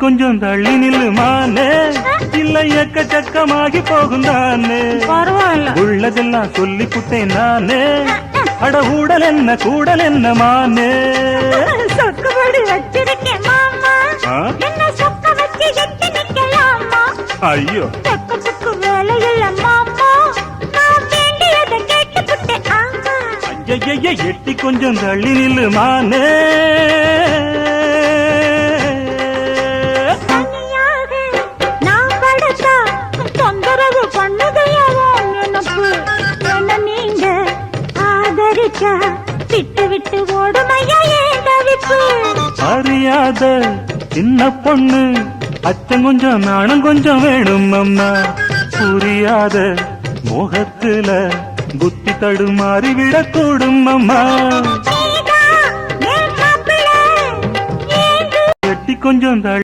கொஞ்சம் தள்ளி நில்லுமானே, இல்ல எக்கச்சக்கமாகி போகும் தானே. பரவாயில்ல, உள்ளதெல்லாம் சொல்லி புட்டேன் நானே. அட ஊடல் என்ன கூடல் என்ன மானே. சொக்குபடி வச்சிருக்கேன் மாமா, என்ன சொக்க வச்சு எட்டி நிக்கலாமா? ஐயோ, சொக்கத்துக்கு வேலை இல்ல மாமா, நான் வேண்டியதை கேட்டு புட்டேன். ஆமா, ஐய எட்டி கொஞ்சம் தள்ளி நில்லுமானே. தனியாக நான் படுத்தா தொந்தரவு பண்ணுதையாவோ நினப்பு. என்ன நீங்க ஆதரிச்சா விட்டு விட்டு ஓடுமையா ஏன் தவிப்பு? அறியாத சின்ன பொண்ணு, அச்சம் கொஞ்சம் நாணம் கொஞ்சம் வேணும் அம்மா. புரியாத மோகத்துல புத்தி தடுமாறி விடக்கூடும் அம்மா. நீதான் என் மாப்பிள்ளை, ஏங்கு எட்டி கொஞ்சம்